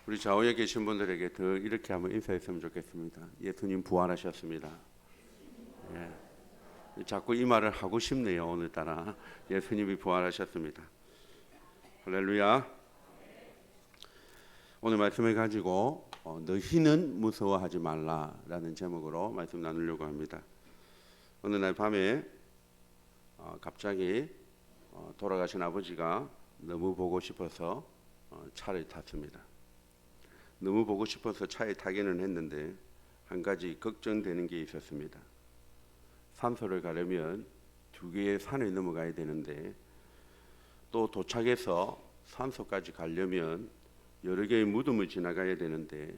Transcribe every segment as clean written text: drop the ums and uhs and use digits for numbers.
우리 좌우에 계신 분들에게 더 이렇게 한번 인사했으면 좋겠습니다. 예수님 부활하셨습니다. 예. 자꾸 이 말을 하고 싶네요. 오늘따라 예수님이 부활하셨습니다. 할렐루야. 오늘 말씀을 가지고 너희는 무서워하지 말라라는 제목으로 말씀 나누려고 합니다. 어느 날 밤에 갑자기 돌아가신 아버지가 너무 보고 싶어서 차를 탔습니다. 너무 보고 싶어서 차에 타기는 했는데 한 가지 걱정되는 게 있었습니다. 산소를 가려면 2개의 산을 넘어가야 되는데 또 도착해서 산소까지 가려면 여러 개의 무덤을 지나가야 되는데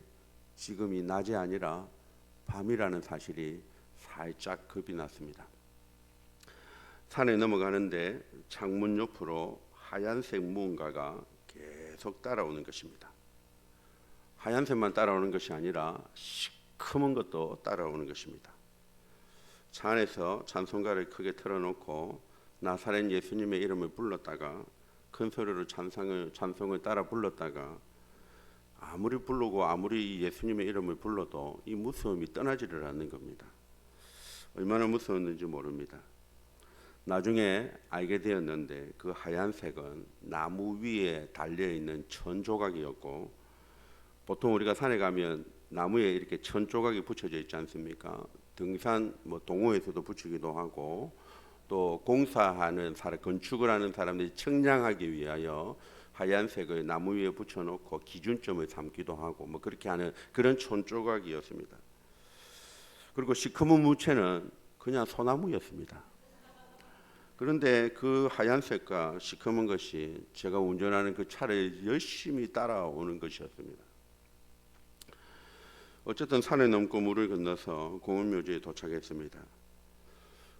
지금이 낮이 아니라 밤이라는 사실이 살짝 겁이 났습니다. 산에 넘어가는데 창문 옆으로 하얀색 무언가가 계속 따라오는 것입니다. 하얀색만 따라오는 것이 아니라 시커먼 것도 따라오는 것입니다. 차 안에서 찬송가를 크게 틀어놓고 나사렛 예수님의 이름을 불렀다가 큰 소리로 찬송을 따라 불렀다가 아무리 부르고 아무리 예수님의 이름을 불러도 이 무서움이 떠나지를 않는 겁니다. 얼마나 무서웠는지 모릅니다. 나중에 알게 되었는데 그 하얀색은 나무 위에 달려있는 천 조각이었고, 보통 우리가 산에 가면 나무에 이렇게 천 조각이 붙여져 있지 않습니까? 등산 동호회에서도 붙이기도 하고 또 공사하는 사람, 건축을 하는 사람들이 청량하기 위하여 하얀색을 나무 위에 붙여놓고 기준점을 삼기도 하고 그렇게 하는 그런 천 조각이었습니다. 그리고 시커먼 무채는 그냥 소나무였습니다. 그런데 그 하얀색과 시커먼 것이 제가 운전하는 그 차를 열심히 따라오는 것이었습니다. 어쨌든 산을 넘고 물을 건너서 공원묘지에 도착했습니다.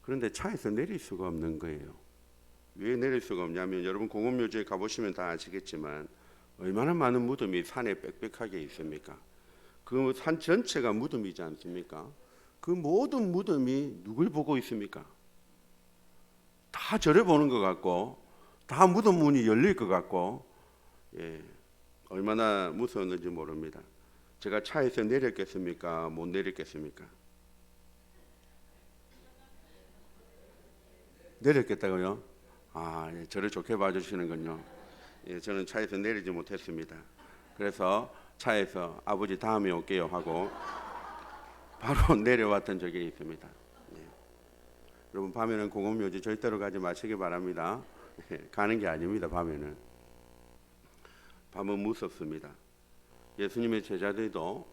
그런데 차에서 내릴 수가 없는 거예요. 왜 내릴 수가 없냐면, 여러분 공원묘지에 가보시면 다 아시겠지만 얼마나 많은 무덤이 산에 빽빽하게 있습니까? 그 산 전체가 무덤이지 않습니까? 그 모든 무덤이 누굴 보고 있습니까? 다 저를 보는 것 같고 다 무덤 문이 열릴 것 같고, 얼마나 무서웠는지 모릅니다. 제가 차에서 내렸겠습니까? 못 내렸겠습니까? 내렸겠다고요? 저를 좋게 봐주시는군요. 저는 차에서 내리지 못했습니다. 그래서 차에서 아버지 다음에 올게요 하고 바로 내려왔던 적이 있습니다. 여러분, 밤에는 공원묘지 절대로 가지 마시기 바랍니다. 가는 게 아닙니다. 밤에는 무섭습니다. 예수님의 제자들도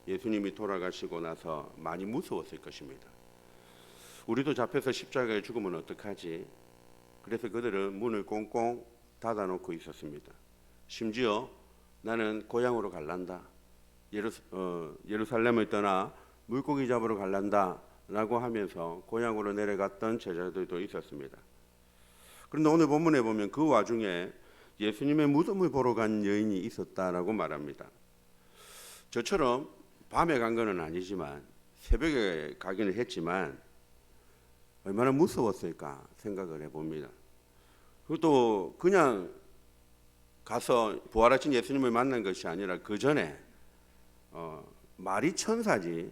예수님이 돌아가시고 나서 많이 무서웠을 것입니다. 우리도 잡혀서 십자가에 죽으면 어떡하지? 그래서 그들은 문을 꽁꽁 닫아놓고 있었습니다. 심지어 나는 고향으로 갈란다, 예루살렘을 떠나 물고기 잡으러 갈란다 라고 하면서 고향으로 내려갔던 제자들도 있었습니다. 그런데 오늘 본문에 보면 그 와중에 예수님의 무덤을 보러 간 여인이 있었다라고 말합니다. 저처럼 밤에 간 건 아니지만 새벽에 가기는 했지만 얼마나 무서웠을까 생각을 해봅니다. 그것도 그냥 가서 부활하신 예수님을 만난 것이 아니라 그 전에 마리 천사지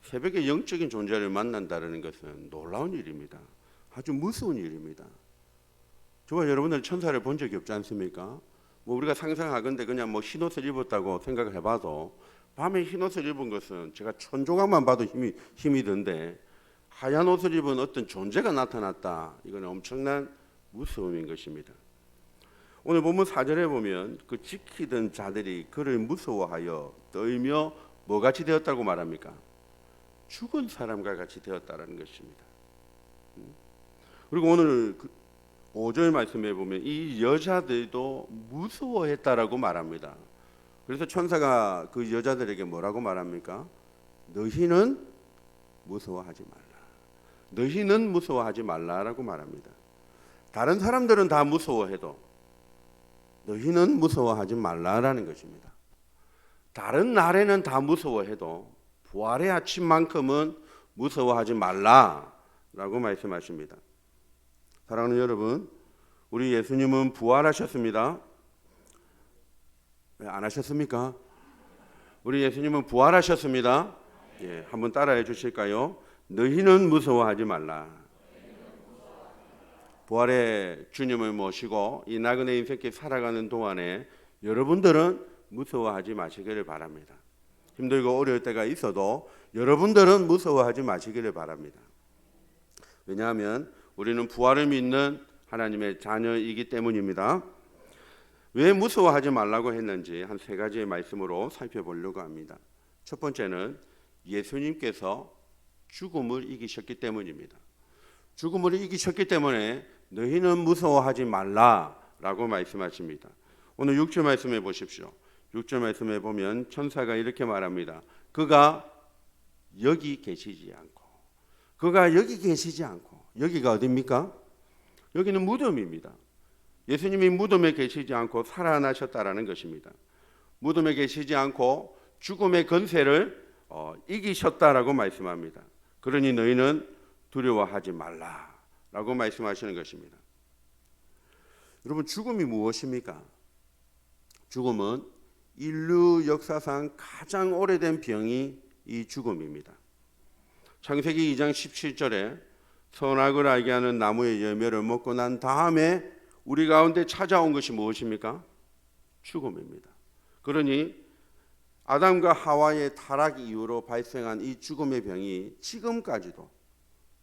새벽에 영적인 존재를 만난다는 것은 놀라운 일입니다. 아주 무서운 일입니다. 정말 여러분들 천사를 본 적이 없지 않습니까? 우리가 상상하건대 그냥 흰옷을 입었다고 생각을 해봐도 밤에 흰옷을 입은 것은 제가 천조각만 봐도 힘이 든데, 하얀 옷을 입은 어떤 존재가 나타났다, 이건 엄청난 무서움인 것입니다. 오늘 본문 4절에 보면 그 지키던 자들이 그를 무서워하여 떨며 뭐같이 되었다고 말합니까? 죽은 사람과 같이 되었다라는 것입니다. 그리고 오늘 5절 말씀에 보면 이 여자들도 무서워했다라고 말합니다. 그래서 천사가 그 여자들에게 뭐라고 말합니까? 너희는 무서워하지 말라. 너희는 무서워하지 말라라고 말합니다. 다른 사람들은 다 무서워해도 너희는 무서워하지 말라라는 것입니다. 다른 날에는 다 무서워해도 부활의 아침만큼은 무서워하지 말라라고 말씀하십니다. 사랑하는 여러분, 우리 예수님은 부활하셨습니다. 왜 안 하셨습니까? 우리 예수님은 부활하셨습니다. 예, 한번 따라해 주실까요? 너희는 무서워하지 말라. 부활의 주님을 모시고 이 나그네 인생길 살아가는 동안에 여러분들은 무서워하지 마시기를 바랍니다. 힘들고 어려울 때가 있어도 여러분들은 무서워하지 마시기를 바랍니다. 왜냐하면 우리는 부활을 믿는 하나님의 자녀이기 때문입니다. 왜 무서워하지 말라고 했는지 한 세 가지의 말씀으로 살펴보려고 합니다. 첫 번째는 예수님께서 죽음을 이기셨기 때문입니다. 죽음을 이기셨기 때문에 너희는 무서워하지 말라라고 말씀하십니다. 오늘 6절 말씀해 보십시오. 6절 말씀해 보면 천사가 이렇게 말합니다. 그가 여기 계시지 않고, 그가 여기 계시지 않고, 여기가 어디입니까? 여기는 무덤입니다. 예수님이 무덤에 계시지 않고 살아나셨다라는 것입니다. 무덤에 계시지 않고 죽음의 권세를 이기셨다라고 말씀합니다. 그러니 너희는 두려워하지 말라라고 말씀하시는 것입니다. 여러분, 죽음이 무엇입니까? 죽음은 인류 역사상 가장 오래된 병이 이 죽음입니다. 창세기 2장 17절에 선악을 알게 하는 나무의 열매를 먹고 난 다음에 우리 가운데 찾아온 것이 무엇입니까? 죽음입니다. 그러니 아담과 하와의 타락 이후로 발생한 이 죽음의 병이 지금까지도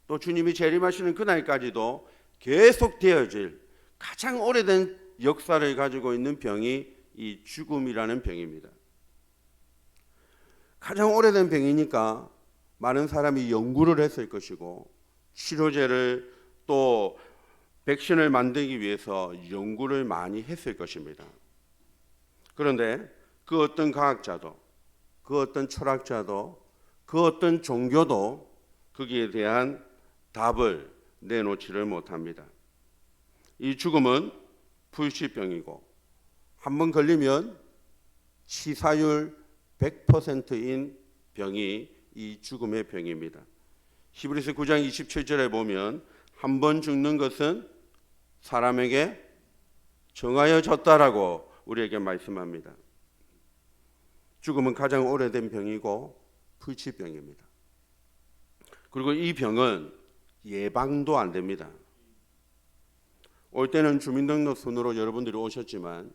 또 주님이 재림하시는 그날까지도 계속되어질 가장 오래된 역사를 가지고 있는 병이 이 죽음이라는 병입니다. 가장 오래된 병이니까 많은 사람이 연구를 했을 것이고 치료제를 또 백신을 만들기 위해서 연구를 많이 했을 것입니다. 그런데 그 어떤 과학자도, 그 어떤 철학자도, 그 어떤 종교도 거기에 대한 답을 내놓지를 못합니다. 이 죽음은 불치병이고 한 번 걸리면 치사율 100%인 병이 이 죽음의 병입니다. 히브리서 9장 27절에 보면 한 번 죽는 것은 사람에게 정하여졌다라고 우리에게 말씀합니다. 죽음은 가장 오래된 병이고 불치병입니다. 그리고 이 병은 예방도 안 됩니다. 올 때는 주민등록 순으로 여러분들이 오셨지만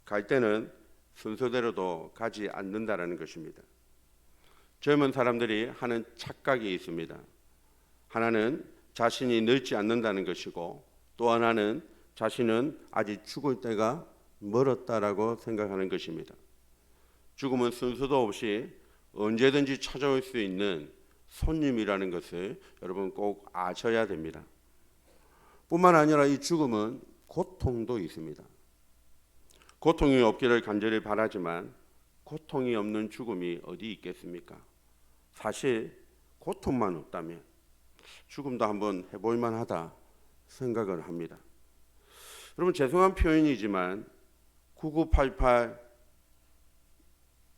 갈 때는 순서대로도 가지 않는다라는 것입니다. 젊은 사람들이 하는 착각이 있습니다. 하나는 자신이 늙지 않는다는 것이고 또 하나는 자신은 아직 죽을 때가 멀었다라고 생각하는 것입니다. 죽음은 순서도 없이 언제든지 찾아올 수 있는 손님이라는 것을 여러분 꼭 아셔야 됩니다. 뿐만 아니라 이 죽음은 고통도 있습니다. 고통이 없기를 간절히 바라지만 고통이 없는 죽음이 어디 있겠습니까? 사실 고통만 없다면 죽음도 한번 해볼 만하다 생각을 합니다. 여러분, 죄송한 표현이지만 9988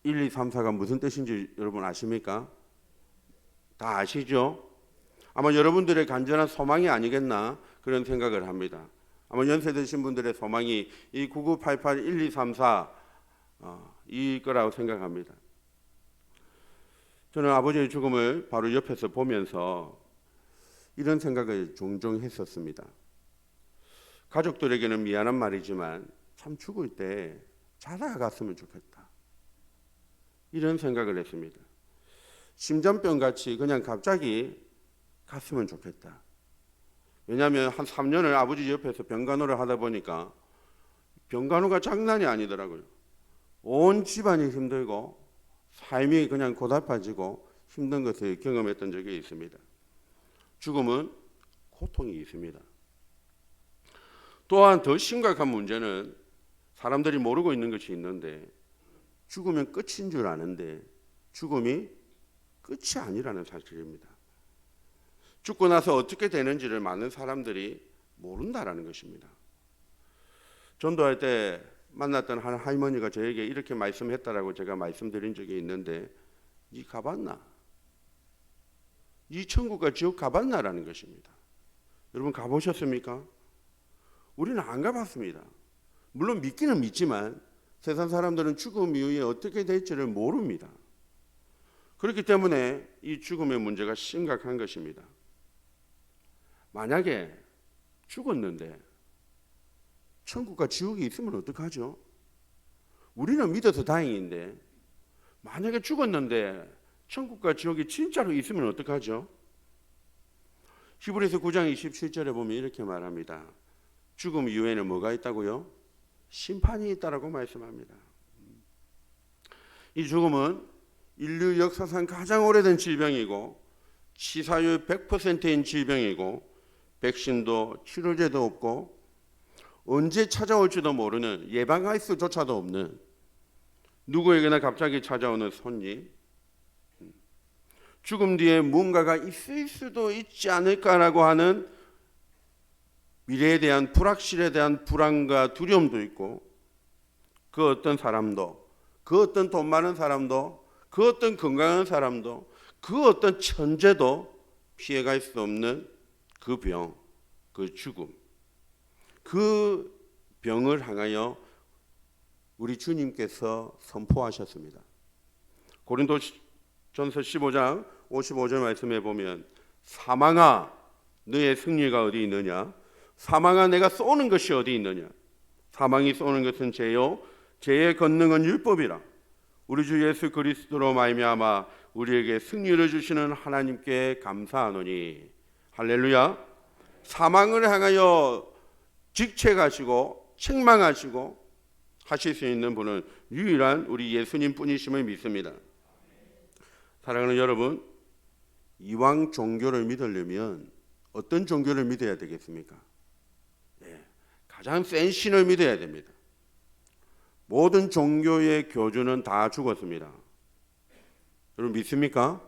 1234가 무슨 뜻인지 여러분 아십니까? 다 아시죠? 아마 여러분들의 간절한 소망이 아니겠나 그런 생각을 합니다. 아마 연세 드신 분들의 소망이 이 9988 1234 이거라고 생각합니다. 저는 아버지의 죽음을 바로 옆에서 보면서 이런 생각을 종종 했었습니다. 가족들에게는 미안한 말이지만 참 죽을 때 자다갔으면 좋겠다. 이런 생각을 했습니다. 심장병 같이 그냥 갑자기 갔으면 좋겠다. 왜냐하면 한 3년을 아버지 옆에서 병간호를 하다 보니까 병간호가 장난이 아니더라고요. 온 집안이 힘들고 삶이 그냥 고달파지고 힘든 것을 경험했던 적이 있습니다. 죽음은 고통이 있습니다. 또한 더 심각한 문제는 사람들이 모르고 있는 것이 있는데 죽으면 끝인 줄 아는데 죽음이 끝이 아니라는 사실입니다. 죽고 나서 어떻게 되는지를 많은 사람들이 모른다라는 것입니다. 전도할 때 만났던 한 할머니가 저에게 이렇게 말씀했다라고 제가 말씀드린 적이 있는데 니 가봤나? 이 천국과 지옥 가봤나라는 것입니다. 여러분 가보셨습니까? 우리는 안 가봤습니다. 물론 믿기는 믿지만 세상 사람들은 죽음 이후에 어떻게 될지를 모릅니다. 그렇기 때문에 이 죽음의 문제가 심각한 것입니다. 만약에 죽었는데 천국과 지옥이 있으면 어떡하죠? 우리는 믿어서 다행인데 만약에 죽었는데 천국과 지옥이 진짜로 있으면 어떡하죠? 히브리서 9장 27절에 보면 이렇게 말합니다. 죽음 이후에는 뭐가 있다고요? 심판이 있다라고 말씀합니다. 이 죽음은 인류 역사상 가장 오래된 질병이고 치사율 100%인 질병이고 백신도 치료제도 없고 언제 찾아올지도 모르는 예방할 수조차도 없는 누구에게나 갑자기 찾아오는 손님, 죽음 뒤에 무언가가 있을 수도 있지 않을까라고 하는 미래에 대한 불확실에 대한 불안과 두려움도 있고 그 어떤 사람도 그 어떤 돈 많은 사람도 그 어떤 건강한 사람도 그 어떤 천재도 피해갈 수 없는 그 병, 그 죽음, 그 병을 향하여 우리 주님께서 선포하셨습니다. 고린도전서 15장 55절 말씀에 보면 사망아 너의 승리가 어디 있느냐? 사망아 내가 쏘는 것이 어디 있느냐? 사망이 쏘는 것은 죄요 죄의 권능은 율법이라. 우리 주 예수 그리스도로 말미암아 우리에게 승리를 주시는 하나님께 감사하노니. 할렐루야. 사망을 향하여 직책하시고 책망하시고 하실 수 있는 분은 유일한 우리 예수님 뿐이심을 믿습니다. 사랑하는 여러분, 이왕 종교를 믿으려면 어떤 종교를 믿어야 되겠습니까? 가장 센 신을 믿어야 됩니다. 모든 종교의 교주는 다 죽었습니다. 여러분 믿습니까?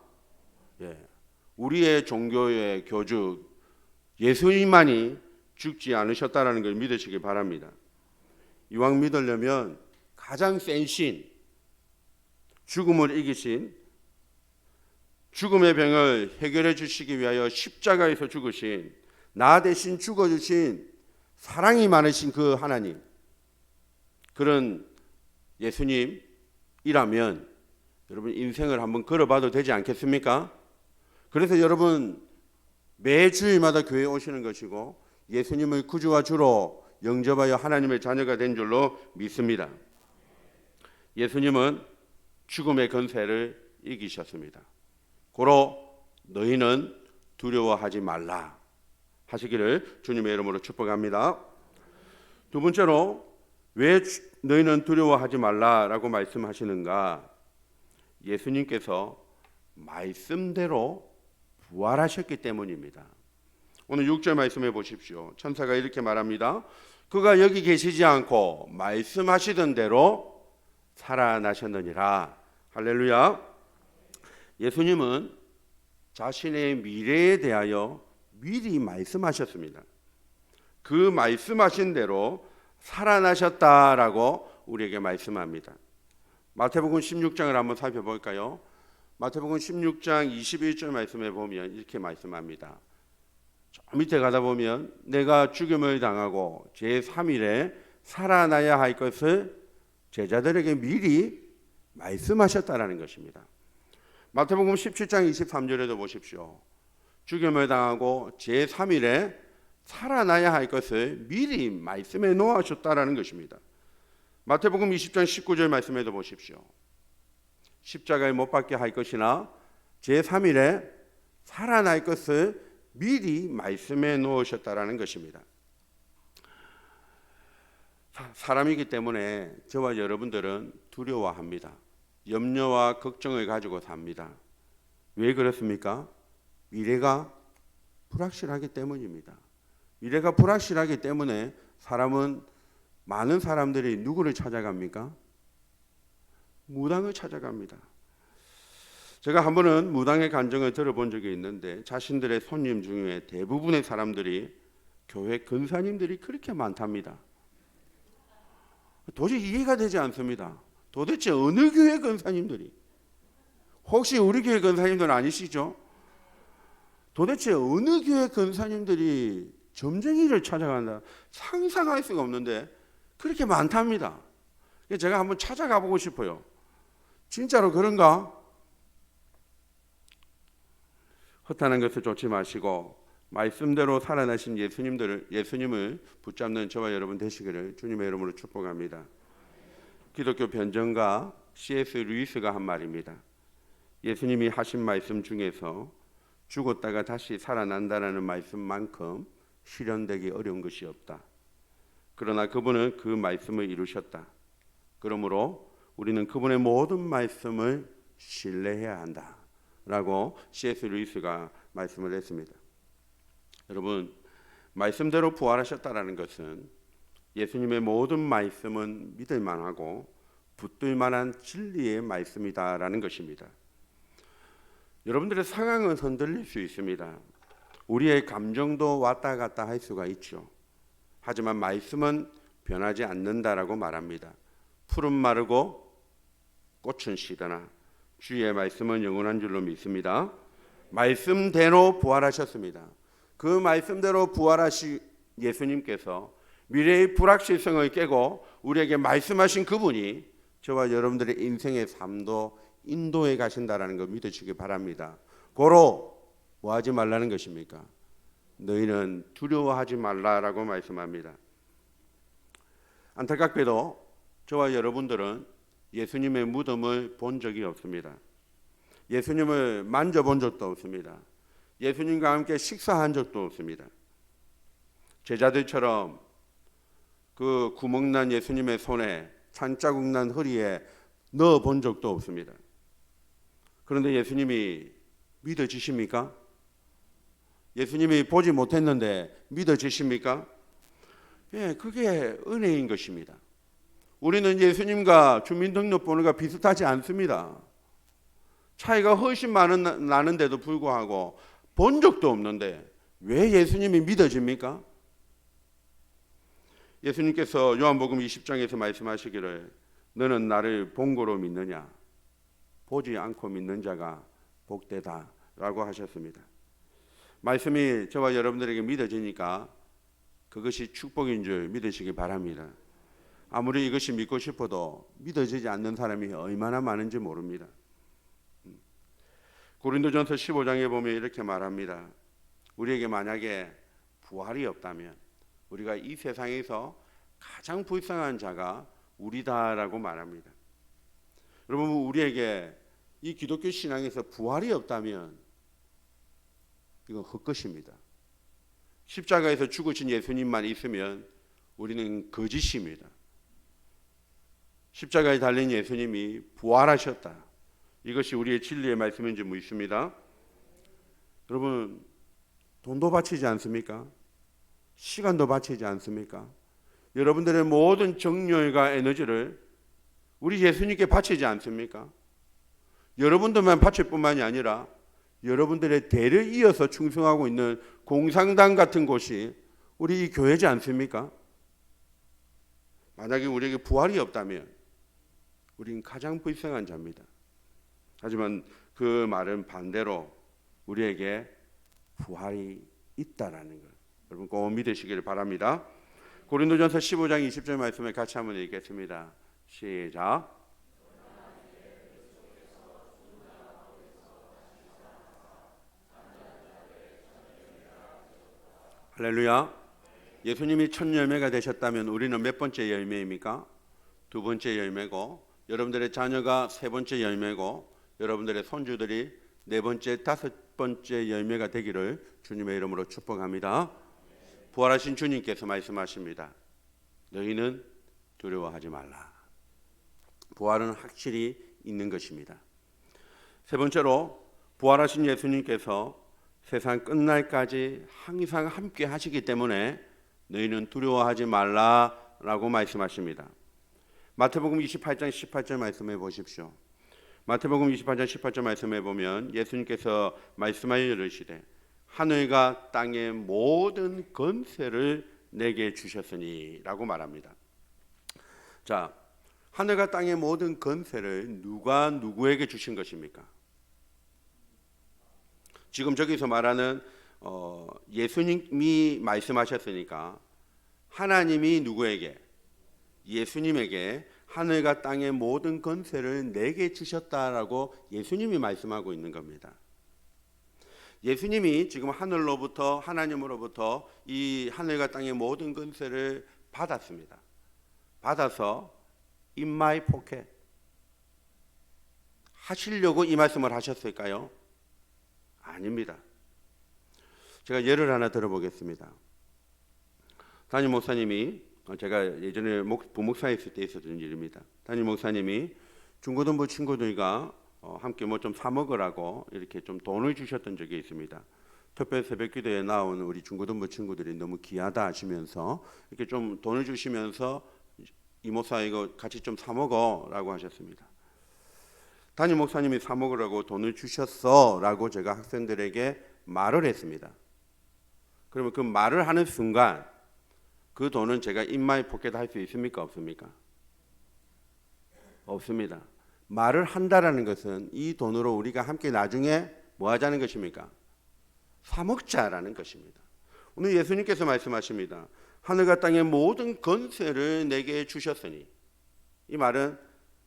우리의 종교의 교주 예수님만이 죽지 않으셨다는 걸 믿으시기 바랍니다. 이왕 믿으려면 가장 센 신, 죽음을 이기신, 죽음의 병을 해결해 주시기 위하여 십자가에서 죽으신, 나 대신 죽어주신 사랑이 많으신 그 하나님, 그런 예수님이라면 여러분 인생을 한번 걸어봐도 되지 않겠습니까? 그래서 여러분 매 주일마다 교회에 오시는 것이고 예수님을 구주와 주로 영접하여 하나님의 자녀가 된 줄로 믿습니다. 예수님은 죽음의 권세를 이기셨습니다. 고로 너희는 두려워하지 말라 하시기를 주님의 이름으로 축복합니다. 두 번째로 왜 너희는 두려워하지 말라라고 말씀하시는가? 예수님께서 말씀대로 부활하셨기 때문입니다. 오늘 6절 말씀해 보십시오. 천사가 이렇게 말합니다. 그가 여기 계시지 않고 말씀하시던 대로 살아나셨느니라. 할렐루야. 예수님은 자신의 미래에 대하여 미리 말씀하셨습니다. 그 말씀하신 대로 살아나셨다라고 우리에게 말씀합니다. 마태복음 16장을 한번 살펴볼까요? 마태복음 16장 21절 말씀에 보면 이렇게 말씀합니다. 저 밑에 가다 보면 내가 죽임을 당하고 제3일에 살아나야 할 것을 제자들에게 미리 말씀하셨다라는 것입니다. 마태복음 17장 23절에도 보십시오. 죽임을 당하고 제3일에 살아나야 할 것을 미리 말씀해 놓으셨다라는 것입니다. 마태복음 20장 19절 말씀에도 보십시오. 십자가에 못 박게 할 것이나 제3일에 살아날 것을 미리 말씀해 놓으셨다라는 것입니다. 사람이기 때문에 저와 여러분들은 두려워합니다. 염려와 걱정을 가지고 삽니다. 왜 그렇습니까? 미래가 불확실하기 때문입니다. 미래가 불확실하기 때문에 많은 사람들이 누구를 찾아갑니까? 무당을 찾아갑니다. 제가 한 번은 무당의 간증을 들어본 적이 있는데 자신들의 손님 중에 대부분의 사람들이 교회 근사님들이 그렇게 많답니다. 도저히 이해가 되지 않습니다. 도대체 어느 교회 근사님들이? 혹시 우리 교회 근사님들 아니시죠? 도대체 어느 교회 근사님들이 점쟁이를 찾아간다? 상상할 수가 없는데 그렇게 많답니다. 제가 한번 찾아가 보고 싶어요. 진짜로 그런가? 허탄한 것을 쫓지 마시고 말씀대로 살아나신 예수님을 붙잡는 저와 여러분 되시기를 주님의 이름으로 축복합니다. 기독교 변증가 C.S. 루이스가 한 말입니다. 예수님이 하신 말씀 중에서 죽었다가 다시 살아난다라는 말씀만큼 실현되기 어려운 것이 없다. 그러나 그분은 그 말씀을 이루셨다. 그러므로 우리는 그분의 모든 말씀을 신뢰해야 한다 라고 C.S. 루이스가 말씀을 했습니다. 여러분, 말씀대로 부활하셨다라는 것은 예수님의 모든 말씀은 믿을 만하고 붙들 만한 진리의 말씀이다라는 것입니다. 여러분들의 상황은 흔들릴 수 있습니다. 우리의 감정도 왔다 갔다 할 수가 있죠. 하지만 말씀은 변하지 않는다라고 말합니다. 풀은 마르고 꽃은 시드나 주의 말씀은 영원한 줄로 믿습니다. 말씀대로 부활하셨습니다. 그 말씀대로 부활하신 예수님께서 미래의 불확실성을 깨고 우리에게 말씀하신 그분이 저와 여러분들의 인생의 삶도 인도해 가신다라는 거 믿으시기 바랍니다. 고로 뭐 하지 말라는 것입니까? 너희는 두려워하지 말라라고 말씀합니다. 안타깝게도 저와 여러분들은 예수님의 무덤을 본 적이 없습니다. 예수님을 만져본 적도 없습니다. 예수님과 함께 식사한 적도 없습니다. 제자들처럼 그 구멍난 예수님의 손에 산자국 난 허리에 넣어 본 적도 없습니다. 그런데 예수님이 믿어지십니까? 예수님이 보지 못했는데 믿어지십니까? 예, 그게 은혜인 것입니다. 우리는 예수님과 주민등록번호가 비슷하지 않습니다. 차이가 훨씬 나는데도 불구하고 본 적도 없는데 왜 예수님이 믿어집니까? 예수님께서 요한복음 20장에서 말씀하시기를 너는 나를 본 거로 믿느냐? 보지 않고 믿는 자가 복되다 라고 하셨습니다. 말씀이 저와 여러분들에게 믿어지니까 그것이 축복인 줄 믿으시기 바랍니다. 아무리 이것이 믿고 싶어도 믿어지지 않는 사람이 얼마나 많은지 모릅니다. 고린도전서 15장에 보면 이렇게 말합니다. 우리에게 만약에 부활이 없다면 우리가 이 세상에서 가장 불쌍한 자가 우리다라고 말합니다. 여러분, 우리에게 이 기독교 신앙에서 부활이 없다면 이건 헛것입니다. 십자가에서 죽으신 예수님만 있으면 우리는 거짓입니다. 십자가에 달린 예수님이 부활하셨다. 이것이 우리의 진리의 말씀인지 믿습니다. 여러분, 돈도 바치지 않습니까? 시간도 바치지 않습니까? 여러분들의 모든 정열과 에너지를 우리 예수님께 바치지 않습니까? 여러분들만 바칠 뿐만이 아니라 여러분들의 대를 이어서 충성하고 있는 공상당 같은 곳이 우리 이 교회지 않습니까? 만약에 우리에게 부활이 없다면 우리는 가장 불쌍한 자입니다. 하지만 그 말은 반대로 우리에게 부활이 있다라는 것, 여러분 꼭 믿으시기를 바랍니다. 고린도전서 15장 20절 말씀을 같이 한번 읽겠습니다. 시작. 할렐루야. 예수님이 첫 열매가 되셨다면 우리는 몇 번째 열매입니까? 두 번째 열매고, 여러분들의 자녀가 세 번째 열매고, 여러분들의 손주들이 네 번째, 다섯 번째 열매가 되기를 주님의 이름으로 축복합니다. 부활하신 주님께서 말씀하십니다. 너희는 두려워하지 말라. 부활은 확실히 있는 것입니다. 세 번째로, 부활하신 예수님께서 세상 끝날까지 항상 함께 하시기 때문에 너희는 두려워하지 말라라고 말씀하십니다. 마태복음 28장 18절 말씀해 보십시오. 마태복음 28장 18절 말씀해 보면 예수님께서 말씀하여 이르시되 하늘과 땅의 모든 권세를 내게 주셨으니 라고 말합니다. 자, 하늘과 땅의 모든 권세를 누가 누구에게 주신 것입니까? 지금 저기서 말하는 예수님이 말씀하셨으니까 하나님이 누구에게? 예수님에게 하늘과 땅의 모든 권세를 내게 주셨다라고 예수님이 말씀하고 있는 겁니다. 예수님이 지금 하늘로부터 하나님으로부터 이 하늘과 땅의 모든 권세를 받았습니다. 받아서 in my pocket 하시려고 이 말씀을 하셨을까요? 아닙니다. 제가 예를 하나 들어보겠습니다. 담임 목사님이, 제가 예전에 부목사에 있을 때 있었던 일입니다. 담임 목사님이 중고등부 친구들과 함께 뭐 좀 사 먹으라고 이렇게 좀 돈을 주셨던 적이 있습니다. 특별 새벽기도에 나온 우리 중고등부 친구들이 너무 귀하다 하시면서 이렇게 좀 돈을 주시면서 이 목사 이거 같이 좀 사 먹어라고 하셨습니다. 담임 목사님이 사 먹으라고 돈을 주셨어라고 제가 학생들에게 말을 했습니다. 그러면 그 말을 하는 순간 그 돈은 제가 인마이 포켓 할 수 있습니까? 없습니까? 없습니다. 말을 한다라는 것은 이 돈으로 우리가 함께 나중에 뭐 하자는 것입니까? 사 먹자라는 것입니다. 오늘 예수님께서 말씀하십니다. 하늘과 땅의 모든 권세를 내게 주셨으니, 이 말은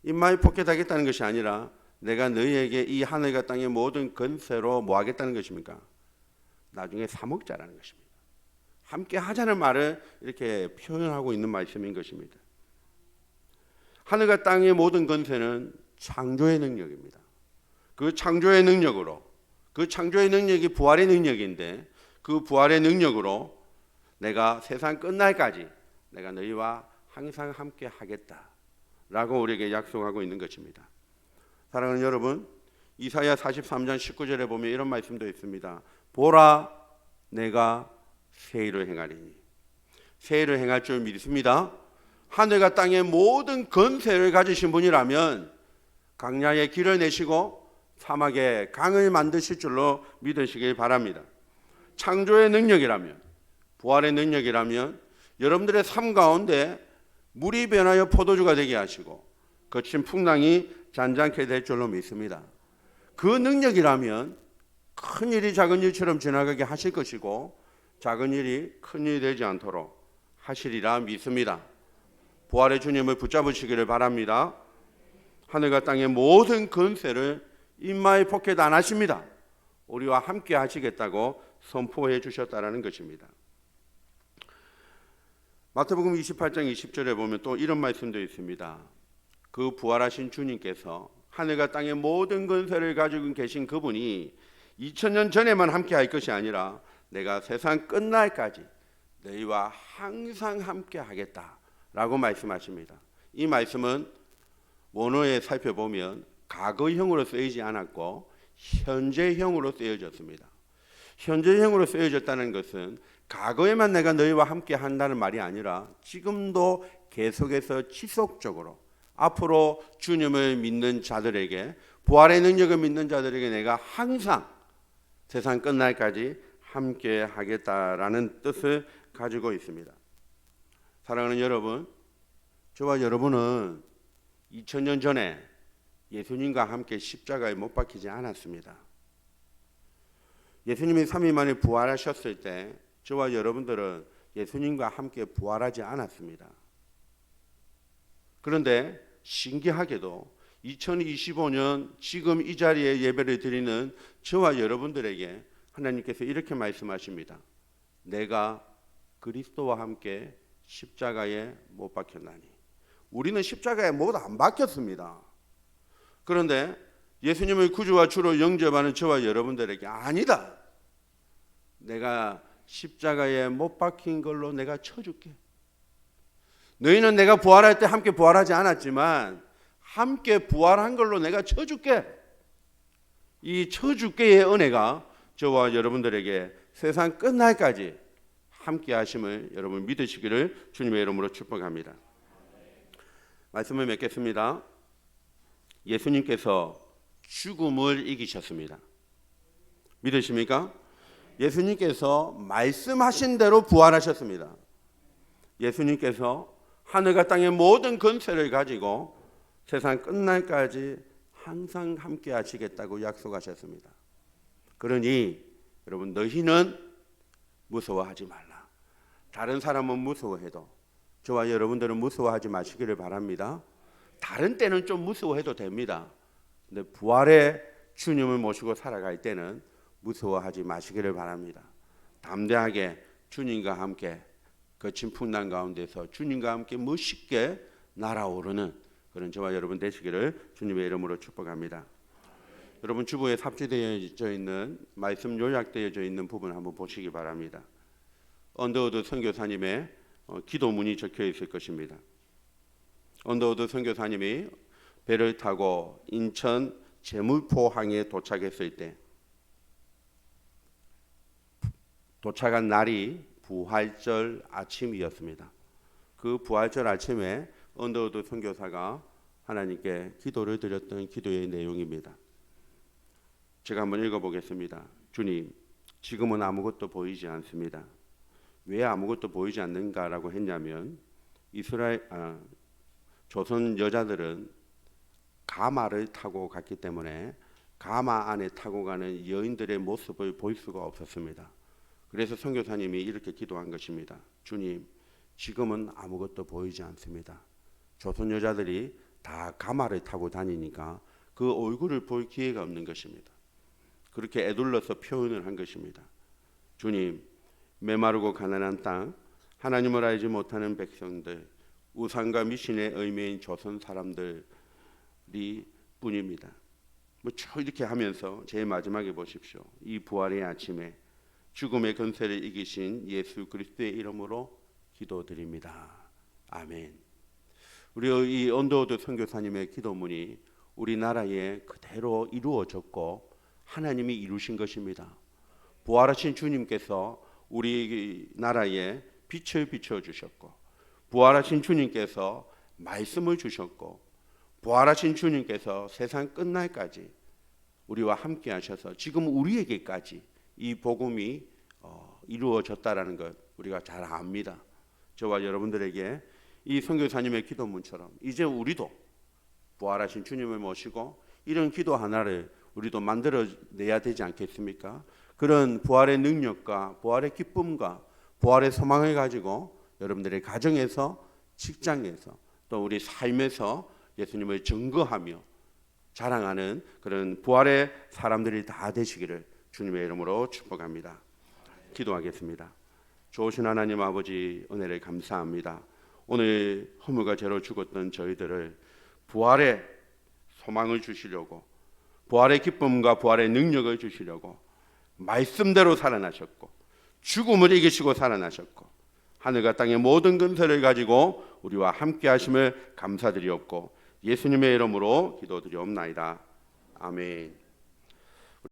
인마이 포켓 하겠다는 것이 아니라 내가 너희에게 이 하늘과 땅의 모든 권세로 뭐 하겠다는 것입니까? 나중에 사 먹자라는 것입니다. 함께 하자는 말을 이렇게 표현하고 있는 말씀인 것입니다. 하늘과 땅의 모든 권세는 창조의 능력입니다. 그 창조의 능력으로, 그 창조의 능력이 부활의 능력인데 그 부활의 능력으로 내가 세상 끝날까지 내가 너희와 항상 함께 하겠다라고 우리에게 약속하고 있는 것입니다. 사랑하는 여러분, 이사야 43장 19절에 보면 이런 말씀도 있습니다. 보라, 내가 새 일을 행하리니. 새 일을 행할 줄 믿습니다. 하늘과 땅의 모든 권세를 가지신 분이라면 광야에 길을 내시고 사막에 강을 만드실 줄로 믿으시길 바랍니다. 창조의 능력이라면, 부활의 능력이라면 여러분들의 삶 가운데 물이 변하여 포도주가 되게 하시고 거친 풍랑이 잔잔케 될 줄로 믿습니다. 그 능력이라면 큰 일이 작은 일처럼 지나가게 하실 것이고 작은 일이 큰 일이 되지 않도록 하시리라 믿습니다. 부활의 주님을 붙잡으시기를 바랍니다. 하늘과 땅의 모든 권세를 인마이 포켓 안 하십니다. 우리와 함께 하시겠다고 선포해 주셨다라는 것입니다. 마태복음 28장 20절에 보면 또 이런 말씀도 있습니다. 그 부활하신 주님께서 하늘과 땅의 모든 권세를 가지고 계신 그분이 2000년 전에만 함께 할 것이 아니라 내가 세상 끝날까지 너희와 항상 함께 하겠다라고 말씀하십니다. 이 말씀은 원어에 살펴보면 과거형으로 쓰이지 않았고 현재형으로 쓰여졌습니다. 현재형으로 쓰여졌다는 것은 과거에만 내가 너희와 함께 한다는 말이 아니라 지금도 계속해서 지속적으로 앞으로 주님을 믿는 자들에게, 부활의 능력을 믿는 자들에게 내가 항상 세상 끝날까지 함께 하겠다라는 뜻을 가지고 있습니다. 사랑하는 여러분, 저와 여러분은 2000년 전에 예수님과 함께 십자가에 못 박히지 않았습니다. 예수님이 3일 만에 부활하셨을 때 저와 여러분들은 예수님과 함께 부활하지 않았습니다. 그런데 신기하게도 2025년 지금 이 자리에 예배를 드리는 저와 여러분들에게 하나님께서 이렇게 말씀하십니다. 내가 그리스도와 함께 십자가에 못 박혔나니. 우리는 십자가에 못 안 박혔습니다. 그런데 예수님을 구주와 주로 영접하는 저와 여러분들에게 아니다. 내가 십자가에 못 박힌 걸로 내가 쳐줄게. 너희는 내가 부활할 때 함께 부활하지 않았지만 함께 부활한 걸로 내가 쳐줄게. 이 쳐줄게의 은혜가 저와 여러분들에게 세상 끝날까지 함께 하심을 여러분 믿으시기를 주님의 이름으로 축복합니다. 말씀을 맺겠습니다. 예수님께서 죽음을 이기셨습니다. 믿으십니까? 예수님께서 말씀하신 대로 부활하셨습니다. 예수님께서 하늘과 땅의 모든 권세를 가지고 세상 끝날까지 항상 함께 하시겠다고 약속하셨습니다. 그러니 여러분, 너희는 무서워하지 말라. 다른 사람은 무서워해도 저와 여러분들은 무서워하지 마시기를 바랍니다. 다른 때는 좀 무서워해도 됩니다. 근데 부활의 주님을 모시고 살아갈 때는 무서워하지 마시기를 바랍니다. 담대하게 주님과 함께 거친 풍랑 가운데서 주님과 함께 멋있게 날아오르는 그런 저와 여러분 되시기를 주님의 이름으로 축복합니다. 여러분 주보에 삽입되어 있는 말씀 요약되어져 있는 부분 한번 보시기 바랍니다. 언더우드 선교사님의 기도문이 적혀 있을 것입니다. 언더우드 선교사님이 배를 타고 인천 제물포항에 도착했을 때 도착한 날이 부활절 아침이었습니다. 그 부활절 아침에 언더우드 선교사가 하나님께 기도를 드렸던 기도의 내용입니다. 제가 한번 읽어보겠습니다. 주님, 지금은 아무것도 보이지 않습니다. 왜 아무것도 보이지 않는가라고 했냐면 조선 여자들은 가마를 타고 갔기 때문에 가마 안에 타고 가는 여인들의 모습을 볼 수가 없었습니다. 그래서 선교사님이 이렇게 기도한 것입니다. 주님, 지금은 아무것도 보이지 않습니다. 조선 여자들이 다 가마를 타고 다니니까 그 얼굴을 볼 기회가 없는 것입니다. 그렇게 애둘러서 표현을 한 것입니다. 주님, 메마르고 가난한 땅, 하나님을 알지 못하는 백성들, 우상과 미신의 의미인 조선 사람들이 뿐입니다. 이렇게 하면서 제일 마지막에 보십시오. 이 부활의 아침에 죽음의 권세를 이기신 예수 그리스도의 이름으로 기도드립니다. 아멘. 우리 이 언더우드 선교사님의 기도문이 우리나라에 그대로 이루어졌고 하나님이 이루신 것입니다. 부활하신 주님께서 우리 나라에 빛을 비춰주셨고, 부활하신 주님께서 말씀을 주셨고, 부활하신 주님께서 세상 끝날까지 우리와 함께 하셔서 지금 우리에게까지 이 복음이 이루어졌다라는 것 우리가 잘 압니다. 저와 여러분들에게 이 선교사님의 기도문처럼 이제 우리도 부활하신 주님을 모시고 이런 기도 하나를 우리도 만들어내야 되지 않겠습니까? 그런 부활의 능력과 부활의 기쁨과 부활의 소망을 가지고 여러분들의 가정에서, 직장에서, 또 우리 삶에서 예수님을 증거하며 자랑하는 그런 부활의 사람들이 다 되시기를 주님의 이름으로 축복합니다. 기도하겠습니다. 좋으신 하나님 아버지, 은혜를 감사합니다. 오늘 허물과 죄로 죽었던 저희들을 부활의 소망을 주시려고, 부활의 기쁨과 부활의 능력을 주시려고 말씀대로 살아나셨고, 죽음을 이기시고 살아나셨고, 하늘과 땅의 모든 근세를 가지고 우리와 함께 하심을 감사드리옵고 예수님의 이름으로 기도드리옵나이다. 아멘.